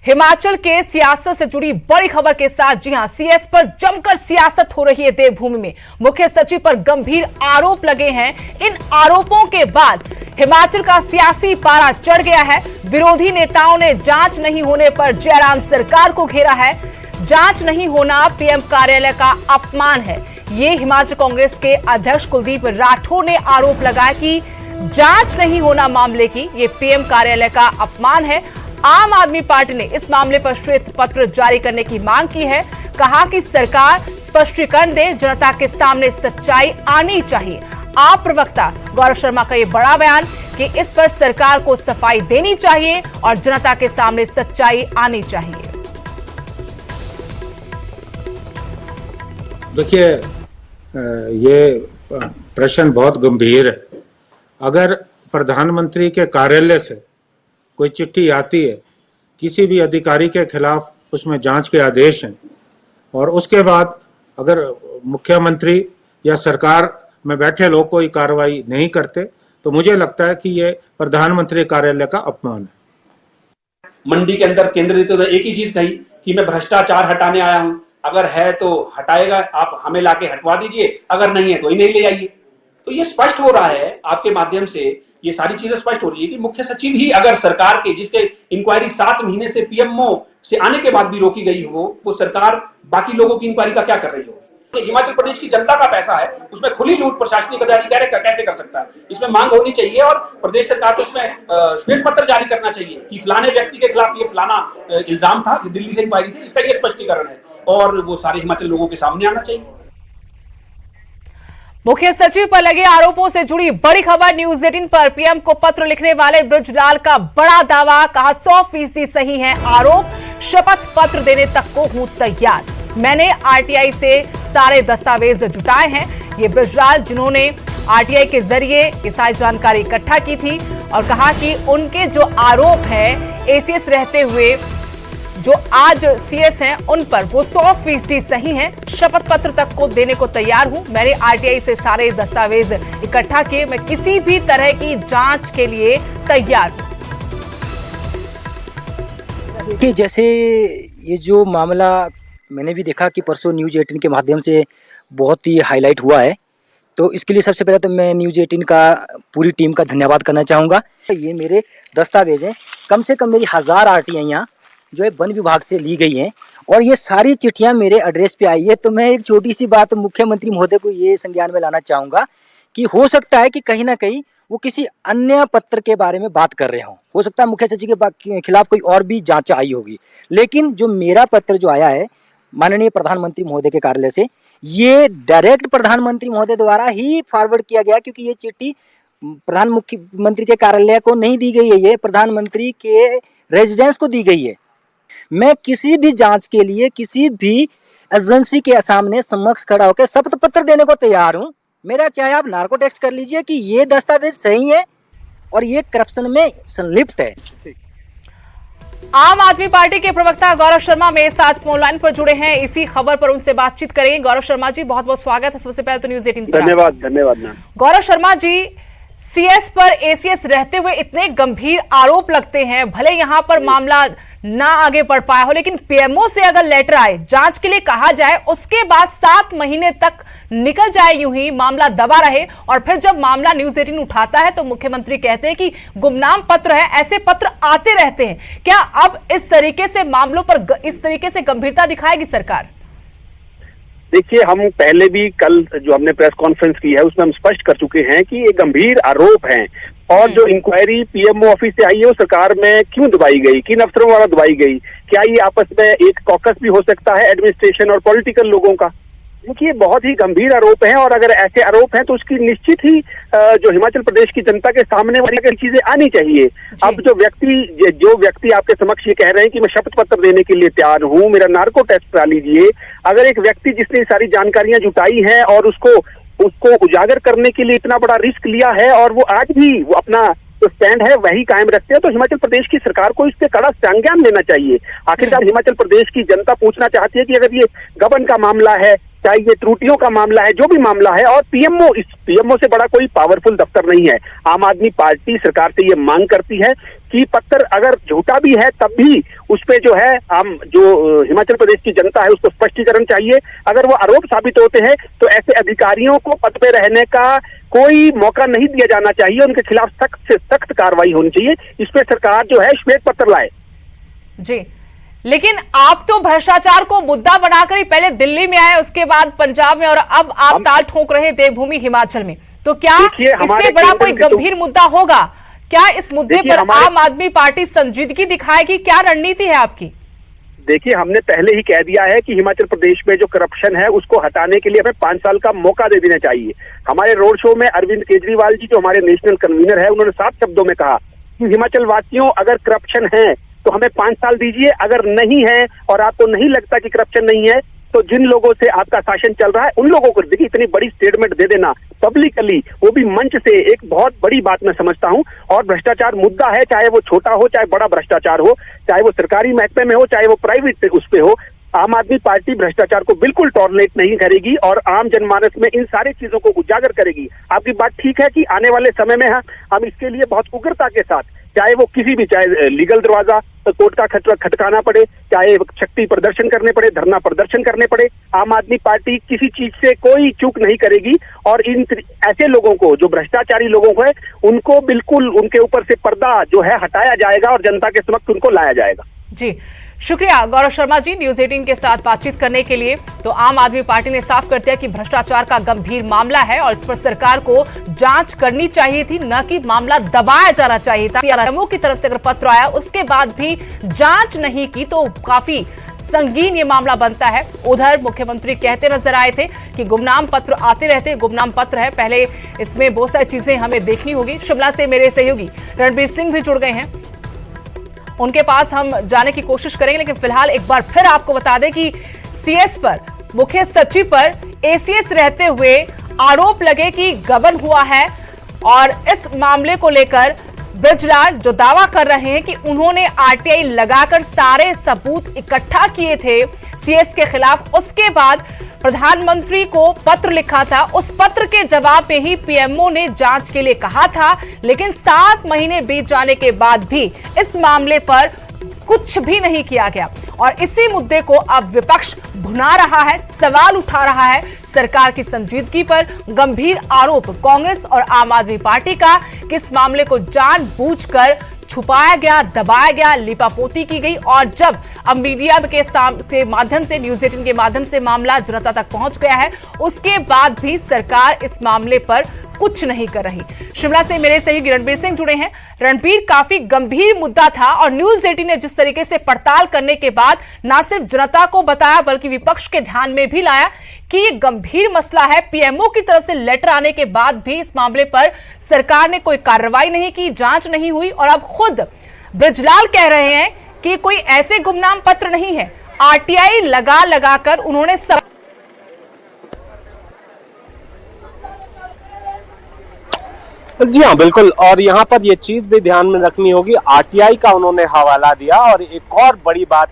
हिमाचल के सियासत से जुड़ी बड़ी खबर के साथ, जी हां, सीएस पर जमकर सियासत हो रही है। देवभूमि में मुख्य सचिव पर गंभीर आरोप लगे हैं। इन आरोपों के बाद हिमाचल का सियासी पारा चढ़ गया है। विरोधी नेताओं ने जांच नहीं होने पर जयराम सरकार को घेरा है। जांच नहीं होना पीएम कार्यालय का अपमान है, ये हिमाचल कांग्रेस के अध्यक्ष कुलदीप राठौर ने आरोप लगाया कि जांच नहीं होना मामले की ये पीएम कार्यालय का अपमान है। आम आदमी पार्टी ने इस मामले पर श्वेत पत्र जारी करने की मांग की है। कहा कि सरकार स्पष्टीकरण दे, जनता के सामने सच्चाई आनी चाहिए। आप प्रवक्ता गौरव शर्मा का यह बड़ा बयान कि इस पर सरकार को सफाई देनी चाहिए और जनता के सामने सच्चाई आनी चाहिए। देखिए, ये प्रश्न बहुत गंभीर है। अगर प्रधानमंत्री के कार्यालय से कोई चिट्ठी आती है, किसी भी अधिकारी के खिलाफ उसमें जांच के आदेश हैं, और उसके बाद अगर मुख्यमंत्री या सरकार में बैठे लोग कोई कार्रवाई नहीं करते, तो मुझे लगता है कि ये प्रधानमंत्री कार्यालय का अपमान है। मंडी के अंदर केंद्र ने तो एक ही चीज कही कि मैं भ्रष्टाचार हटाने आया हूं, अगर है तो हटाएगा, आप हमें लाके हटवा दीजिए, अगर नहीं है तो ही नहीं ले आइए। तो ये स्पष्ट हो रहा है आपके माध्यम से, ये सारी चीजें स्पष्ट हो रही है कि मुख्य सचिव ही अगर सरकार के, जिसके इंक्वायरी 7 महीने से पीएमओ से आने के बाद भी रोकी गई हो, वो सरकार बाकी लोगों की इंक्वायरी का क्या कर रही हो। तो हिमाचल प्रदेश की जनता का पैसा है, उसमें खुली लूट प्रशासनिक अधिकारी कैसे कर सकता है। इसमें मांग होनी चाहिए और प्रदेश सरकार को इसमें श्वेत पत्र जारी करना चाहिए कि फलाने व्यक्ति के खिलाफ ये फलाना इल्जाम था, ये दिल्ली से इंक्वायरी थी, इसका ये स्पष्टीकरण है और वो सारे हिमाचल लोगों के सामने आना चाहिए। मुख्य सचिव पर लगे आरोपों से जुड़ी बड़ी खबर न्यूज 18 पर। पीएम को पत्र लिखने वाले बृजलाल का बड़ा दावा, कहा 100% सही है आरोप, शपथ पत्र देने तक को हूं तैयार। मैंने आरटीआई से सारे दस्तावेज जुटाए हैं। ये बृजलाल जिन्होंने आरटीआई के जरिए ये सारी जानकारी इकट्ठा की थी और कहा कि उनके जो आरोप है एसीएस रहते हुए जो आज सीएस हैं उन पर वो 100% सही हैं। शपथ पत्र तक को देने को तैयार हूं। मैंने आरटीआई से सारे दस्तावेज इकट्ठा किए, मैं किसी भी तरह की जांच के लिए तैयार हूं। कि जैसे ये जो मामला मैंने भी देखा कि परसों न्यूज़ 18 के माध्यम से बहुत ही हाईलाइट हुआ है, तो इसके लिए सबसे पहले तो मैं न्यूज़ 18 का पूरी टीम का धन्यवाद करना चाहूँगा। ये मेरे दस्तावेज हैं, कम से कम मेरी 1000 आरटीआईयाँ जो है वन विभाग से ली गई हैं और ये सारी चिट्ठियां मेरे एड्रेस पे आई है। तो मैं एक छोटी सी बात मुख्यमंत्री महोदय को ये संज्ञान में लाना चाहूँगा कि हो सकता है कि कहीं ना कहीं वो किसी अन्य पत्र के बारे में बात कर रहे हों। हो सकता है मुख्य सचिव के खिलाफ कोई और भी जांच आई होगी, लेकिन जो मेरा पत्र जो आया है माननीय प्रधानमंत्री महोदय के कार्यालय से, ये डायरेक्ट प्रधानमंत्री महोदय द्वारा ही फॉरवर्ड किया गया, क्योंकि ये चिट्ठी प्रधान मुख्यमंत्री के कार्यालय को नहीं दी गई है, ये प्रधानमंत्री के रेजिडेंस को दी गई है। मैं किसी भी जांच के लिए किसी भी एजेंसी के सामने समक्ष खड़ा होकर शपथ पत्र देने को तैयार हूं। मेरा चाहे आप नार्को टेस्ट कर लीजिए कि ये दस्तावेज सही है और ये करप्शन में संलिप्त है। आम आदमी पार्टी के प्रवक्ता गौरव शर्मा मेरे साथ फोन लाइन पर जुड़े हैं, इसी खबर पर उनसे बातचीत करेंगे। गौरव शर्मा जी, बहुत बहुत स्वागत है सबसे पहले तो न्यूज़ 18 पर। धन्यवाद मैम। गौरव शर्मा जी, सीएस पर एसीएस रहते हुए इतने गंभीर आरोप लगते हैं, भले यहां पर मामला ना आगे बढ़ पाया हो, लेकिन पीएमओ से अगर लेटर आए, जांच के लिए कहा जाए, उसके बाद 7 महीने तक निकल जाए, यूं ही मामला दबा रहे, और फिर जब मामला न्यूज़ 18 उठाता है तो मुख्यमंत्री कहते हैं कि गुमनाम पत्र है। ऐसे पत्र आते रहते हैं। क्या अब इस तरीके से मामलों पर इस तरीके से गंभीरता दिखाएगी सरकार? देखिए, हम पहले भी कल जो हमने प्रेस कॉन्फ्रेंस की है उसमें हम स्पष्ट कर चुके हैं कि ये गंभीर आरोप हैं और जो इंक्वायरी पीएमओ ऑफिस से आई है वो सरकार में क्यों दबाई गई, किन अफसरों द्वारा दबाई गई, क्या ये आपस में एक कॉकस भी हो सकता है एडमिनिस्ट्रेशन और पॉलिटिकल लोगों का। देखिए, बहुत ही गंभीर आरोप हैं और अगर ऐसे आरोप हैं तो उसकी निश्चित ही जो हिमाचल प्रदेश की जनता के सामने वाली चीजें आनी चाहिए। अब जो व्यक्ति आपके समक्ष ये कह रहे हैं कि मैं शपथ पत्र देने के लिए तैयार हूं, मेरा नार्को टेस्ट करा लीजिए, अगर एक व्यक्ति जिसने सारी जानकारियां जुटाई हैं और उसको उजागर करने के लिए इतना बड़ा रिस्क लिया है और वो आज भी वो अपना जो स्टैंड है वही कायम रखते हैं, तो हिमाचल प्रदेश की सरकार को इस पे कड़ा संज्ञान लेना चाहिए। आखिरकार हिमाचल प्रदेश की जनता पूछना चाहती है कि अगर ये गबन का मामला है, चाहे ये त्रुटियों का मामला है, जो भी मामला है, और पीएमओ से बड़ा कोई पावरफुल दफ्तर नहीं है। आम आदमी पार्टी सरकार से ये मांग करती है कि पत्र अगर झूठा भी है तब भी उस पे जो है हम जो हिमाचल प्रदेश की जनता है उसको स्पष्टीकरण चाहिए। अगर वो आरोप साबित होते हैं तो ऐसे अधिकारियों को पद पे रहने का कोई मौका नहीं दिया जाना चाहिए, उनके खिलाफ सख्त से सख्त कार्रवाई होनी चाहिए। इस पे सरकार जो है श्वेत पत्र लाए। जी, लेकिन आप तो भ्रष्टाचार को मुद्दा बनाकर ही पहले दिल्ली में आए, उसके बाद पंजाब में, और अब आप ताल ठोक रहे देवभूमि हिमाचल में। तो क्या इससे बड़ा कोई गंभीर मुद्दा होगा? क्या इस मुद्दे पर आम आदमी पार्टी संजीदगी दिखाएगी? क्या रणनीति है आपकी? देखिए, हमने पहले ही कह दिया है कि हिमाचल प्रदेश में जो करप्शन है उसको हटाने के लिए हमें 5 साल का मौका दे देना चाहिए। हमारे रोड शो में अरविंद केजरीवाल जी जो हमारे नेशनल कन्वीनर है, उन्होंने साफ शब्दों में कहा कि हिमाचल वासियों अगर करप्शन है तो हमें 5 साल दीजिए, अगर नहीं है और आपको नहीं लगता कि करप्शन नहीं है तो जिन लोगों से आपका शासन चल रहा है उन लोगों को देखिए, इतनी बड़ी स्टेटमेंट दे देना पब्लिकली, वो भी मंच से, एक बहुत बड़ी बात मैं समझता हूं। और भ्रष्टाचार मुद्दा है, चाहे वो छोटा हो चाहे बड़ा भ्रष्टाचार हो, चाहे वो सरकारी महकमे में हो चाहे वो प्राइवेट उस पे हो, आम आदमी पार्टी भ्रष्टाचार को बिल्कुल टॉलरेट नहीं करेगी और आम जनमानस में इन सारी चीजों को उजागर करेगी। आपकी बात ठीक है कि आने वाले समय में हम इसके लिए बहुत उग्रता के साथ, चाहे वो किसी भी, चाहे लीगल दरवाजा कोर्ट का खटकाना पड़े, चाहे शक्ति प्रदर्शन करने पड़े, धरना प्रदर्शन करने पड़े, आम आदमी पार्टी किसी चीज से कोई चूक नहीं करेगी। और इन ऐसे लोगों को, जो भ्रष्टाचारी लोगों को है, उनको बिल्कुल उनके ऊपर से पर्दा जो है हटाया जाएगा और जनता के समक्ष उनको लाया जाएगा। जी, शुक्रिया गौरव शर्मा जी न्यूज 18 के साथ बातचीत करने के लिए। तो आम आदमी पार्टी ने साफ कर दिया कि भ्रष्टाचार का गंभीर मामला है और इस पर सरकार को जांच करनी चाहिए थी, न कि मामला दबाया जाना चाहिए था। पीएमओ की तरफ से अगर पत्र आया उसके बाद भी जांच नहीं की तो काफी संगीन ये मामला बनता है। उधर मुख्यमंत्री कहते नजर आए थे कि गुमनाम पत्र आते रहते, गुमनाम पत्र है, पहले इसमें बहुत सारी चीजें हमें देखनी होगी। शिमला से मेरे सहयोगी रणबीर सिंह भी जुड़ गए हैं, उनके पास हम जाने की कोशिश करेंगे। लेकिन फिलहाल एक बार फिर आपको बता दें कि सीएस पर, मुख्य सचिव पर एसीएस रहते हुए आरोप लगे कि गबन हुआ है। और इस मामले को लेकर बृजलाल जो दावा कर रहे हैं कि उन्होंने आरटीआई लगाकर सारे सबूत इकट्ठा किए थे सीएस के खिलाफ, उसके बाद प्रधानमंत्री को पत्र लिखा था, उस पत्र के जवाब में ही पीएमओ ने जांच के लिए कहा था। लेकिन 7 महीने बीत जाने के बाद भी इस मामले पर कुछ भी नहीं किया गया और इसी मुद्दे को अब विपक्ष भुना रहा है, सवाल उठा रहा है सरकार की संजीदगी पर। गंभीर आरोप कांग्रेस और आम आदमी पार्टी का कि इस मामले को जानबूझकर छुपाया गया, दबाया गया, लिपापोती की गई। और जब अब मीडिया के माध्यम से, न्यूज 18 के माध्यम से मामला जनता तक पहुंच गया है, उसके बाद भी सरकार इस मामले पर कुछ नहीं कर रही। शिमला से मेरे सहयोगी रणबीर सिंह जुड़े हैं। रणबीर, काफी गंभीर मुद्दा था और न्यूज 18 ने जिस तरीके से पड़ताल करने के बाद न सिर्फ जनता को बताया बल्कि विपक्ष के ध्यान में भी लाया कि ये गंभीर मसला है। पीएमओ की तरफ से लेटर आने के बाद भी इस मामले पर सरकार ने कोई कार्रवाई नहीं की, जांच नहीं हुई और अब खुद बृजलाल कह रहे हैं कि कोई ऐसे गुमनाम पत्र नहीं है, आरटीआई लगाकर उन्होंने सब। जी हाँ, बिल्कुल। और यहाँ पर ये चीज भी ध्यान में रखनी होगी, आरटीआई का उन्होंने हवाला दिया। और एक और बड़ी बात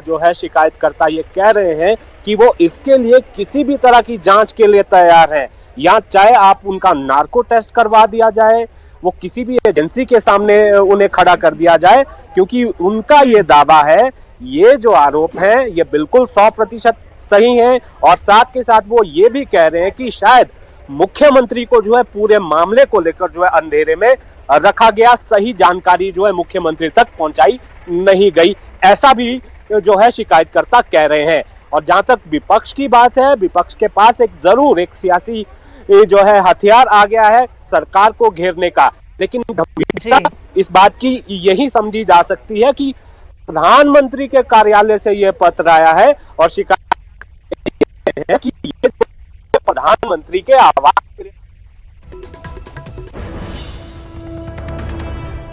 जो है, शिकायतकर्ता ये कह रहे हैं कि वो इसके लिए किसी भी तरह की जांच के लिए तैयार हैं, या चाहे आप उनका नार्को टेस्ट करवा दिया जाए, वो किसी भी एजेंसी के सामने उन्हें खड़ा कर दिया जाए, क्योंकि उनका ये दावा है, ये जो आरोप है ये बिल्कुल 100% सही है। और साथ के साथ वो ये भी कह रहे हैं कि शायद मुख्यमंत्री को जो है पूरे मामले को लेकर जो है अंधेरे में रखा गया, सही जानकारी जो है मुख्यमंत्री तक पहुंचाई नहीं गई, ऐसा भी जो है शिकायतकर्ता कह रहे हैं। और जहां तक विपक्ष की बात है, विपक्ष के पास जरूर एक सियासी जो है हथियार आ गया है सरकार को घेरने का, लेकिन गंभीरता इस बात की यही समझी जा सकती है कि प्रधानमंत्री के कार्यालय से यह पत्र आया है और शिकायत है कि ये प्रधानमंत्री के आवास।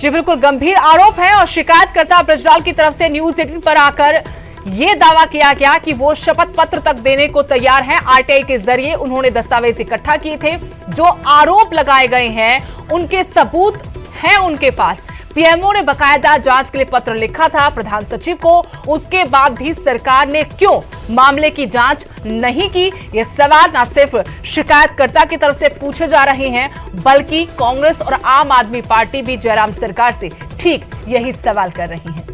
जी बिल्कुल, गंभीर आरोप है और शिकायतकर्ता बृजलाल की तरफ से न्यूज 18 पर आकर यह दावा किया गया कि वो शपथ पत्र तक देने को तैयार हैं। आरटीआई के जरिए उन्होंने दस्तावेज इकट्ठा किए थे, जो आरोप लगाए गए हैं उनके सबूत हैं उनके पास। पीएमओ ने बकायदा जांच के लिए पत्र लिखा था प्रधान सचिव को, उसके बाद भी सरकार ने क्यों मामले की जांच नहीं की, ये सवाल न सिर्फ शिकायतकर्ता की तरफ से पूछे जा रहे हैं बल्कि कांग्रेस और आम आदमी पार्टी भी जयराम सरकार से ठीक यही सवाल कर रही हैं।